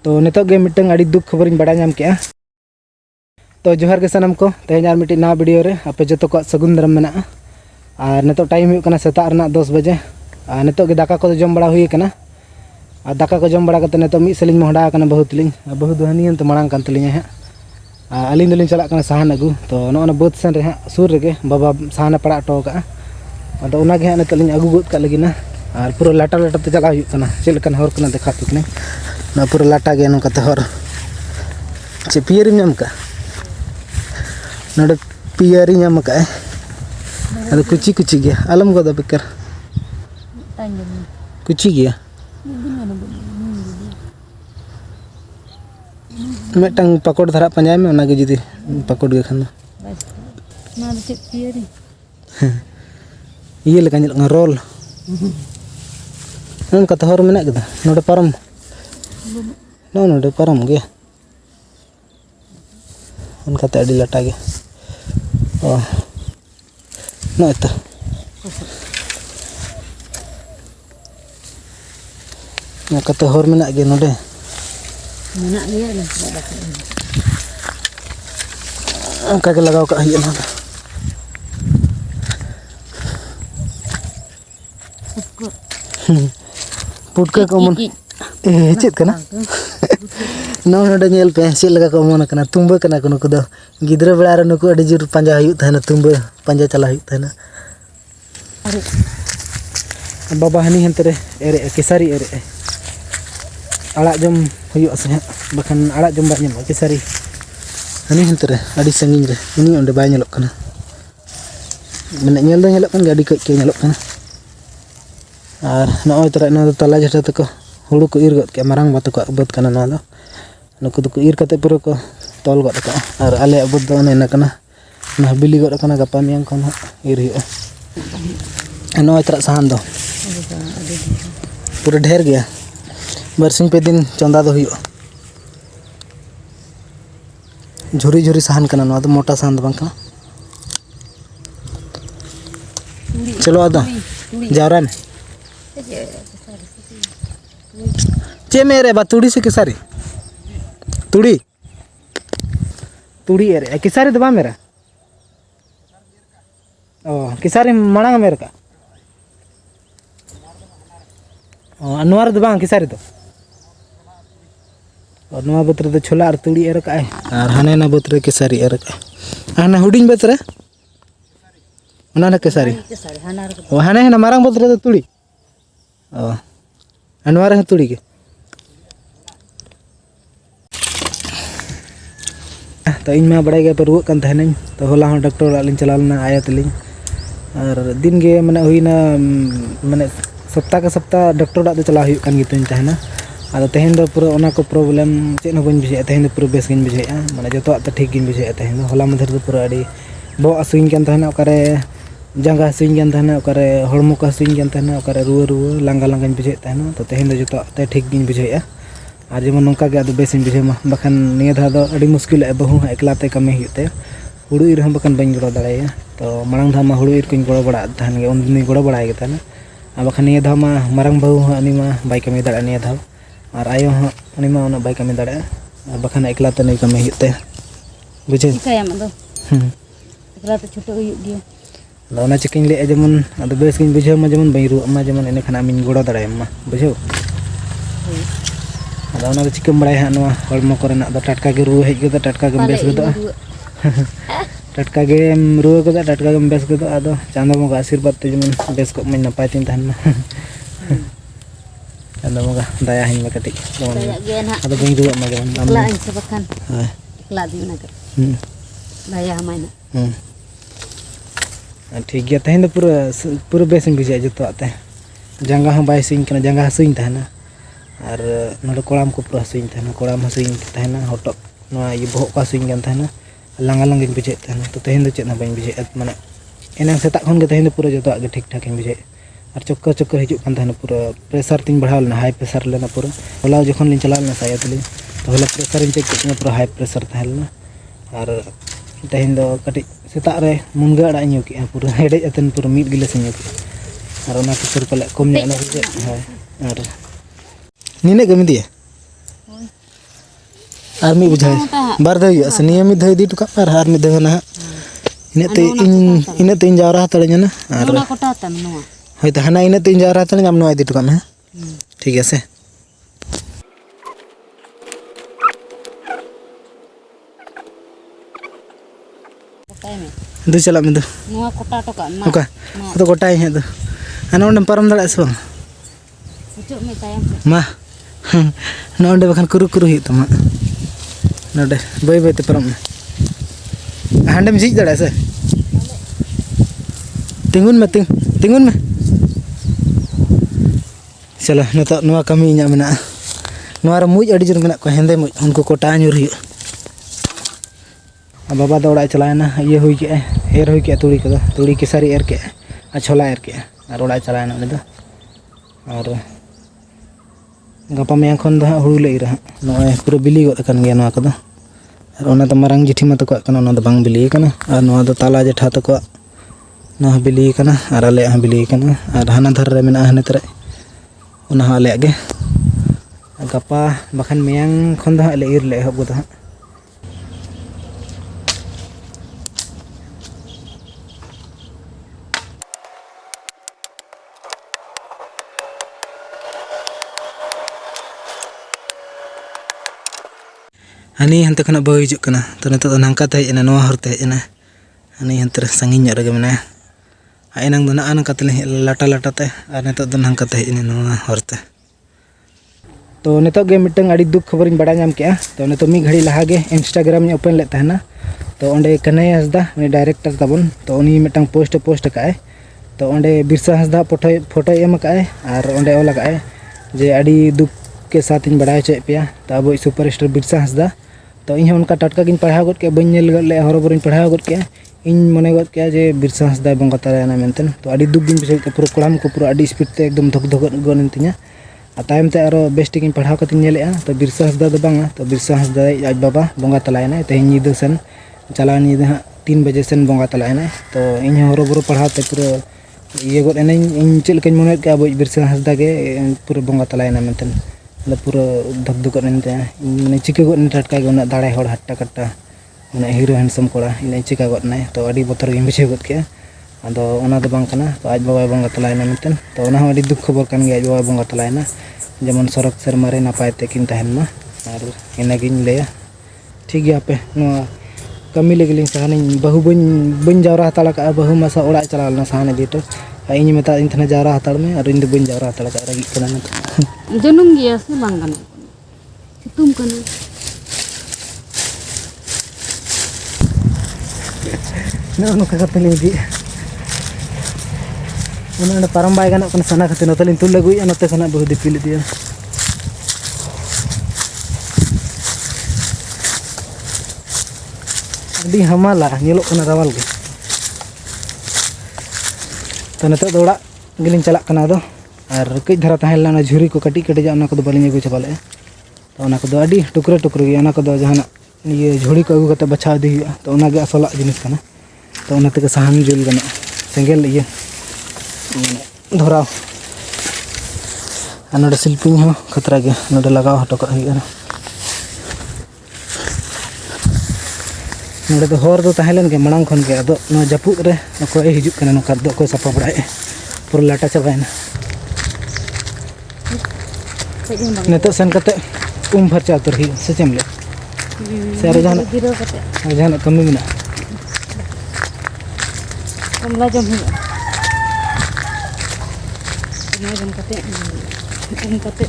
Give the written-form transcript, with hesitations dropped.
तो नितोग गे मिटंग अड़ी दुख खबर बड़ा नाम के तो जोहार के सनम को तेज आर मिट्टी नवा वीडियो रे आपे जो को सगुन दाराम मेना और नितो टाइम हुई कना सेता रना 10 बजे और नितो गे दाका को जम बड़ा हुई कना और दाका को जम बड़ा कते नितो मी सेलिंग मोहडा कना बहुत लिंग बहुत दुहनियन तो मांग कान तलिंग है अलिंग दलिंग चला कना साहन अगु तो नो बहुत सेन रे सुर रे बाबा साहन पड़ा टो का अदो उना गे नितो लिंग अगु गोद का लगिना और पूरा लाटा लाटा ते चला हुई कना चेलकन हर कना देखा तुकने ना पूरा लाटा गे नका हर चे पियर नाम का नोडे पियरी नाम का अदो कुची कुची गया आलम गोदा बेकर कुची गया मेटंग पकोड़ धरा पंजाय में ओना गे जुदी पकोड़ गे खान ना चे पियरी ये लेका ñeloga रोल नन कथा हर मेना गदा नोडे पारम नोडे पारम गे उन कते अडी लाटा गे ओ नय तो ना कते हर मेना गे नोडे मेना गे ना अंका के लगाव का हिया ना पुटका को मन चेत कना नोडे नेल पे से लगा को मन कना तुम्बा कना को नुको दो गिद्रा बेड़ा रे नुको अडी जुर पंजा हुई थाना तुम्बा पंजा चला हुई थाना बाबा हनी हंतरे एरे केसारी एरे आड़ा जम हुई से बखन आड़ा जम बा नेम केसारी हनी हंतरे अडी संगिन रे उनी ओंडे बाय नेलक कना मने नेल दो नेलक कन गाड़ी के नेलक कना और नॉय तरह ना तला जटा तक हुड़ू को इर गद के मारंग बात को बद कना ना दो नुको तो इर कते पूरा को तोल गद का और आले अबद दो नेना कना ना बिली गद कना गपा मियांग खन इर हियो नॉय तरह साहन दो पूरा ढेर गया बरसिंग पे दिन चंदा दो हियो झुरी झुरी साहन कना ना तो मोटा साहन दो बांका चलो आदा जावरा में चे मेरे बा तुड़ी से किसारी तुड़ी तुड़ी एरे किसारी दबा मेरा ओ किसारी मणांग मेरे का ओ अनवार दबा किसारी तो और नवा बत्र तो छोला और तुड़ी एरे का और हाने ना बत्र किसारी एरे का हाने हुडिंग बत्र ओना ना किसारी ओ हाने ना मारंग बत्र तो तुड़ी ओ अनवार है तुड़ी के तो इन में बड़ा गया पर रुक कन तहन तो होला हो डॉक्टर वाला चलालना आया तलिंग और दिन गे माने हुईना माने सप्ताह का सप्ताह डॉक्टर वाला तो चला हुई कन गितन तहना आदो तहन दो पूरा ओना को प्रॉब्लम चेन हो बन बुझे तहन पूरा बेस गिन बुझे माने जतो तो ठीक गिन बुझे तहन होला मधर तो पूरा अड़ी बो असुइन कन तहना ओकरे जंगा हसुइन कन तहना ओकरे हड़मो को हसुइन कन तहना ओकरे रुआ रुआ लांगा लांगा बुझे तहना तो तहन दो जतो ते ठीक गिन बुझे और जेमन नौका के बेस बुझे बखान निया धा दो अड़ी मुश्किल बहु एकलाते कमी होते हुड़ू इर हम बखान बन गड़ो दाड़े तो मांग धा हुड़ू इर को गड़ो बड़ा तहन गे उन दिन गड़ो बड़ा गे तहना और बखान निया धा मारंग बहु अनी बै कमी दाड़ा निया धा और आयो अनी बै कमी दाड़ा बखान एकलाते नहीं कमी होते बुझे एकलाते छुटो हुई गे ना चिकिन ले जेमन अद बेस गिन बुझे मा जेमन बई रुआ मा जेमन एने खाना मिन गड़ो दाड़ा मा बुझे अदा चिकम बड़ा है हड़मो करना टटका के रुआ हेज गद टटका के बेस गद टटका के रुआ गद टटका के बेस गद अदो चांदो बंगा आशीर्वाद ते जेमन बेस को मैं नपाय तीन तहन मा चांदो बंगा दया हिन में कटी अदो बई रुआ मा जेमन एकला इन से बखान एकला दी ना कर दया हमायना ठीक गया तहन पूरा पूरा बेस बुझे जतो आते जंगा हम बाय सिंग कना जंगा हसुइन तहना और नोडे कोड़ाम को पूरा हसुइन तहना कोड़ाम हसुइन तहना हटक नवा ये बहक को हसुइन कन तहना लांगा लांगा बुझे तहना तो तहन चेत ना बन बुझे माने एना सेता खन के तहन पूरा जतो आगे ठीक ठाक बुझे और चक्कर चक्कर हिजु कन तहना पूरा प्रेशर तीन बढ़ाव लेना हाई प्रेशर लेना पूरा होला जखन लिन चला लेना साया तली तो होला प्रेशर चेक करना पूरा हाई प्रेशर तहलना और तहन दो कटी सेता रे मुनगा अड़ा ᱧᱩ के पूरा हेडे अतन पूरा मीट गिलास ᱧᱩ के और ओना के सुर पले कम ने है और नीने गमी दिए आर मी बुझाई बार दो हुआ से नियमित दो इदी टुका पर आर मी दो ना इने ते इन जावरा तड़े ना आर नोना कोटा तम नोआ होय त हना इने ते इन जावरा तड़े हम नो इदी टुका में ठीक है से कोटा में दो चला में दो नोआ कोटा तो का मा ओका तो कोटा है दो हना ओंडे परम दड़ा सो पुचuk में tayam मा नोंडे बखन कुरु कुरु ही तमा नोंडे बाय बाय ते परम हांडे में झिज दड़ा से तिंगुन में तिंगुन में चलो नतो नोआ कमी इना मेना नोआ रे मुज अडी जोर मेना को हेंदे मुज उनको कोटा ᱧᱩᱨ हुई बाबा दो ओड़ा चलायना ये हुई के एर हुई के तुड़ी केसारी एर के छोला एर के और ओड़ा चलायना उनी दो और गपा मेयां खन दो हुड़ू ले इरा नोए पूरा बिली गद कन गया नोआ कदो और ओना तो मारांग जिठी मत को कना ओना दो बांग बिली कना और नोआ दो ताला जेठा तको नोआ बिली कना और आले हा बिली कना और हाना धर रे मेना हने तरे ओना हा आले गे गपा बखन मेयां खन दो ले इर ले हबो दो हनी हंते खना बहु हिजुक कना तो नितो दो नंका ते हेजना नोआ हरते हेजना हनी हंते संगिन ᱧᱚᱜ ᱨᱮᱜᱮ ᱢᱮᱱᱟᱭᱟ आइनांग दो ना नंका तेले लाटा लाटा ते और नितो दो नंका ते हेजना नोआ हरते तो नितो गे मिटंग अड़ी दुख खबर इन बड़ा नाम के तो नितो मी घड़ी लहा गे इंस्टाग्राम ने ओपन ले तहना तो ओंडे कन्हैया हंसदा उनी डायरेक्टर ताबन तो उनी मिटंग पोस्ट काए तो ओंडे बिरसा हंसदा फोटो एम काए और ओंडे ओला काए जे अड़ी दुख के साथ इन बड़ा चे पिया तो अब सुपरस्टार बिरसा हंसदा तो इन उनका टटका गिन पढ़ाव गद के बन नेल गद ले हरोबर पढ़ाव गद के इन मने गद के जे बिरसा हंसदा बंगा ताराना मेंतन तो अड़ी दुख गिन बिसे पूरा कोड़ाम को पूरा अड़ी स्पीड ते एकदम धक धक गन तिया तायम ते आरो बेस्ट गिन पढ़ाव कतिन नेलेआ तो बिरसा हंसदा दो बांगा तो बिरसा हंसदा आज बाबा बंगा तलायना तेहन निद सन चला निद 3 बजे सन बंगा तलायना तो इन हरोबर पढ़ाव ते पूरा ये गद एने इन चेल कन मने के अब बिरसा हंसदा के पूरा बंगा तलायना मेंतन पूरा धक धक मैंने चिका गो टटका उना दाड़े हड़ हट्टा कट्टा मैंने हिरो हैंडसम कोड़ा इन चिका गना तो अड़ी बतर गे बुझे गद के अदो ओना दो बांग कना तो आज बाबा बंगा तलायना मितन तो ओना अड़ी दुख खबर कान गे आज बाबा बंगा तलायना जेमन सरक शर्मा रे नापाय ते किन तहन मा और इनागिन लेया ठीक गया पे नो कमी लेगलिन साहनी बहु बन जावरा हताड़ा का बहु मासा ओड़ा चलालना साहने दीटो इन मता इन थना जावरा हताड़ में और इन दो बन जावरा हताड़ का रगी कना जनम गया से बांगन तुम कना ना नो का करते दी उन्होंने परम बाय गाना कना सना खाते नतलिन तुल लगुई नते खना बहु दिपिल दिया अभी हमाला नेलो कना रावल के तो नते दोड़ा गिलिन चला कना दो और कई धरा तहला झुरी को कटी कटी जा को बालिंग अगू चाबा ले तो अड़ी टुकरे टुकरे गया जहाँ ये झुड़ी को अगू करते बछा दी तो असला जिनिस कना तो उनते साहन जुल गना सेंगेल ये धराव नोडे शिल्पिंग हो खतरा गया नोडे लगाव हटो का नोडे तो हर दो तहलन के मणांग खन के अदो नो जपुद रे नको हिजुक कना नका दो को सपा बड़ाए पूरा लाटा चाबायना नेतो सन कते फरचा उतर ही से चमले से अरे जहां कमी में कमला जम हुआ जम कते